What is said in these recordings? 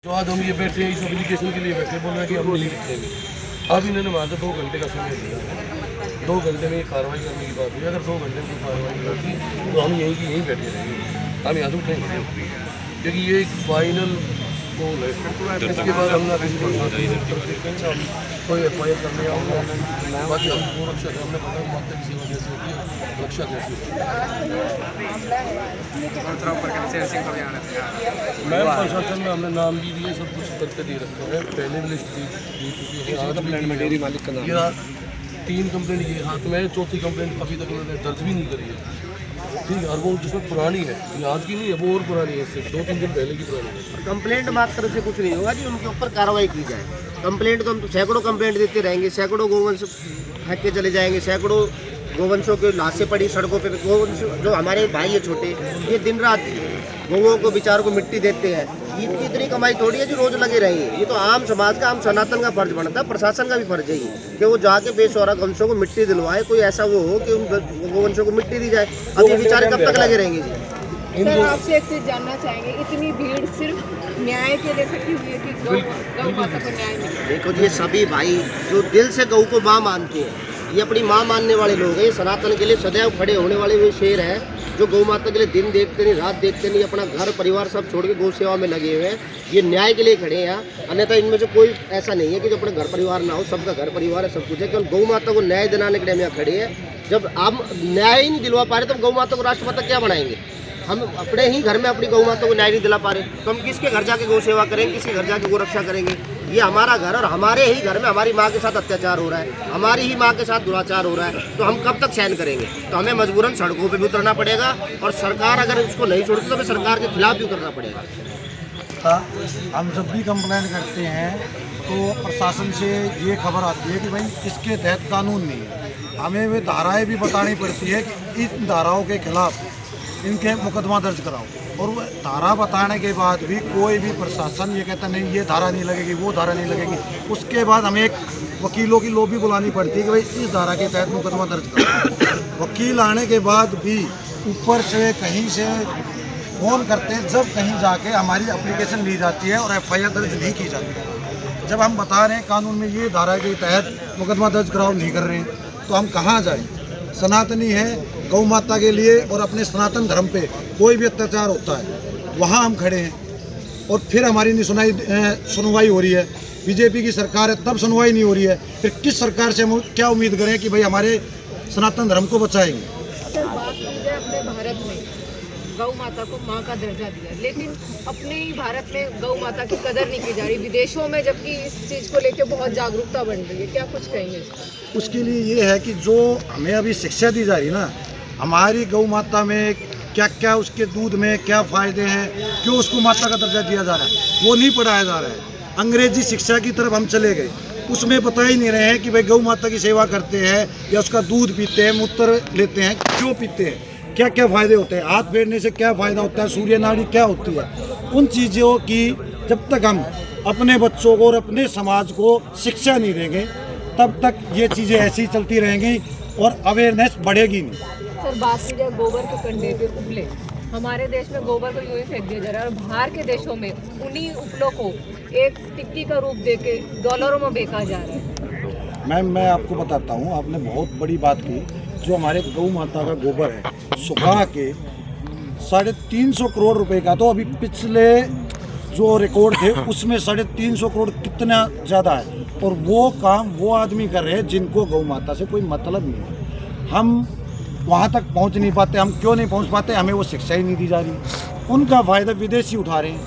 तो आज हम ये बैठे हैं इस एप्लीकेशन के लिए बैठे, बोल रहे हैं कि हम नहीं लिखेंगे। अब इन्होंने वहाँ से 2 घंटे का समय दिया है, 2 घंटे में ये कार्रवाई करने की बात हुई। अगर 2 घंटे में कार्रवाई होती तो हम यहीं की यहीं बैठे रहेंगे, हम यहाँ से उठेंगे, क्योंकि ये एक फाइनल गोल है। इसके बाद हम ना किसी को कोई FIR करने आऊँगा, बाकी हम वो रक्षा हमने पता माता की सेवा कैसे होती है, रक्षा कैसे मैम प्रशासन में हमने नाम भी दिए, सब कुछ करके दे रखा है, पहले भी लिस्ट दी चुकी है। आज भी डेयरी मालिक का नाम 3 कंप्लेंट ये हाथ में है, 4थी कंप्लेंट अभी तक उन्होंने दर्ज भी नहीं करी है, ठीक है। और वो जिसमें पुरानी है, ये आज की नहीं है, वो और पुरानी है, इससे 2-3 दिन पहले की पुरानी है। कंप्लेंट मात्र से कुछ नहीं होगा जी, उनके ऊपर कार्रवाई की जाए। कंप्लेंट तो हम सैकड़ों कंप्लेंट देते रहेंगे, सैकड़ों गोवंश फेंक के चले जाएंगे, सैकड़ों गोवंशों की लाशें पड़ी सड़कों पे। गोवंश जो हमारे भाई है छोटे, ये दिन रात गौओं को बेचारों को मिट्टी देते हैं। इनकी इतनी कमाई थोड़ी है जो रोज लगे रहेंगे। ये तो आम समाज का, आम सनातन का फर्ज बनता है, प्रशासन का भी फर्ज है कि वो जाके बेसहारा गोवंशों को मिट्टी दिलवाए। कोई ऐसा वो हो कि उन गोवंशों को मिट्टी दी जाए। अब ये बेचारे कब तक लगे रहेंगे जी? सर आपसे एक चीज जानना चाहेंगे, इतनी भीड़ सिर्फ न्याय के लिए इकट्ठी हुई है कि गौ माता को न्याय मिले? देखो जी, ये सभी भाई जो दिल से गौ को माँ मानते हैं, ये अपनी माँ मानने वाले लोग हैं। सनातन के लिए सदैव खड़े होने वाले वे शेर हैं जो गौ माता के लिए दिन देखते नहीं, रात देखते नहीं, अपना घर परिवार सब छोड़ के गौ सेवा में लगे हुए हैं। ये न्याय के लिए खड़े हैं यहाँ, अन्यथा इनमें से कोई ऐसा नहीं है कि जो अपना घर परिवार ना हो। सबका घर परिवार है, सब कुछ है, केवल गौ माता को न्याय दिलाने के लिए हम यहाँ खड़े हैं। जब आप न्याय ही नहीं दिलवा पा रहे तो गौ माता को राष्ट्रपिता क्या बनाएंगे? हम अपने ही घर में अपनी गौ माता को न्याय नहीं दिला पा रहे तो हम किसके घर जाके गौ सेवा करेंगे, किसके घर जाके गौ रक्षा करेंगे? ये हमारा घर और हमारे ही घर में हमारी माँ के साथ अत्याचार हो रहा है, हमारी ही माँ के साथ दुराचार हो रहा है, तो हम कब तक सहन करेंगे? तो हमें मजबूरन सड़कों पे भी उतरना पड़ेगा, और सरकार अगर उसको नहीं छोड़ती तो हमें सरकार के खिलाफ भी उतरना पड़ेगा। हम जब भी कंप्लेंट करते हैं तो प्रशासन से ये खबर आती है कि भाई इसके तहत कानून नहीं है। हमें वे धाराएं भी बतानी पड़ती है कि इस धाराओं के खिलाफ इनके मुकदमा दर्ज कराओ, और वो धारा बताने के बाद भी कोई भी प्रशासन ये कहता नहीं ये धारा नहीं लगेगी, वो धारा नहीं लगेगी। उसके बाद हमें एक वकीलों की लॉबी बुलानी पड़ती है कि भाई इस धारा के तहत मुकदमा दर्ज करो। वकील आने के बाद भी ऊपर से कहीं से फ़ोन करते हैं, जब कहीं जाके हमारी एप्लीकेशन ली जाती है और FIR दर्ज नहीं की जाती है। जब हम बता रहे हैं कानून में ये धारा के तहत मुकदमा दर्ज कराओ, नहीं कर रहे हैं, तो हम कहाँ जाएँ? सनातनी है, गौ माता के लिए और अपने सनातन धर्म पे कोई भी अत्याचार होता है वहाँ हम खड़े हैं, और फिर हमारी नहीं सुनवाई हो रही है। बीजेपी की सरकार है तब सुनवाई नहीं हो रही है, फिर किस सरकार से हम क्या उम्मीद करें कि भाई हमारे सनातन धर्म को बचाएंगे? सर बात की जाए, अपने भारत में गौ माता को माँ का दर्जा दिया, लेकिन अपने ही भारत में गौ माता की कदर नहीं की जा रही, विदेशों में जबकि इस चीज़ को लेकर बहुत जागरूकता बढ़ रही है। क्या कुछ कहेंगे? उसके लिए ये है कि जो हमें अभी शिक्षा दी जा रही है ना, हमारी गौ माता में क्या क्या, उसके दूध में क्या फ़ायदे हैं, क्यों उसको माता का दर्जा दिया जा रहा है, वो नहीं पढ़ाया जा रहा है। अंग्रेजी शिक्षा की तरफ हम चले गए, उसमें बता ही नहीं रहे हैं कि भाई गौ माता की सेवा करते हैं या उसका दूध पीते हैं, मूत्र लेते हैं, क्यों पीते हैं, क्या क्या फ़ायदे होते हैं, हाथ फेरने से क्या फ़ायदा होता है, सूर्य नाड़ी क्या होती है। उन चीज़ों की जब तक हम अपने बच्चों को और अपने समाज को शिक्षा नहीं देंगे तब तक ये चीज़ें ऐसी चलती रहेंगी और अवेयरनेस बढ़ेगी नहीं। सर बात की जाए गोबर के कंडे पे उपले, हमारे देश में गोबर को यूं ही फेंक दिया जा रहा है, और बाहर के देशों में उन्हीं उपलों को एक टिक्की का रूप देके डॉलरों में बेचा जा रहा है। मैम मैं आपको बताता हूँ, आपने बहुत बड़ी बात की। जो हमारे गौ माता का गोबर है सुखा के 350 करोड़ रुपए का, तो अभी पिछले जो रिकॉर्ड थे उसमें 350 करोड़ कितना ज़्यादा है, और वो काम वो आदमी कर रहे हैं जिनको गौ माता से कोई मतलब नहीं है। हम वहाँ तक पहुँच नहीं पाते। हम क्यों नहीं पहुँच पाते? हमें वो शिक्षा ही नहीं दी जा रही। उनका फ़ायदा विदेशी उठा रहे हैं,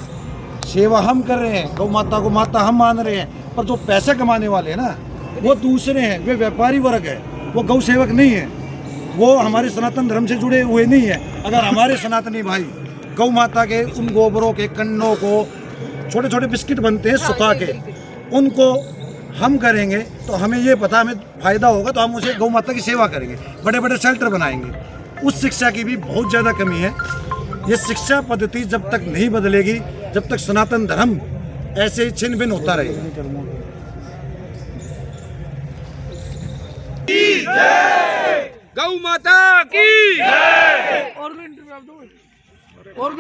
सेवा हम कर रहे हैं, गौ माता को माता हम मान रहे हैं, पर जो पैसे कमाने वाले हैं ना वो दूसरे हैं, वे व्यापारी वर्ग है, वो गौ सेवक नहीं है, वो हमारे सनातन धर्म से जुड़े हुए नहीं है। अगर हमारे सनातनी भाई गौ माता के उन गोबरों के कन्नों को, छोटे छोटे बिस्किट बनते हैं सुखा के, उनको हम करेंगे तो हमें ये पता हमें फ़ायदा होगा, तो हम उसे गौ माता की सेवा करेंगे, बड़े बड़े शेल्टर बनाएंगे। उस शिक्षा की भी बहुत ज़्यादा कमी है। ये शिक्षा पद्धति जब तक नहीं बदलेगी, जब तक सनातन धर्म ऐसे ही छिन्न भिन्न होता रहेगा। गौ माता की और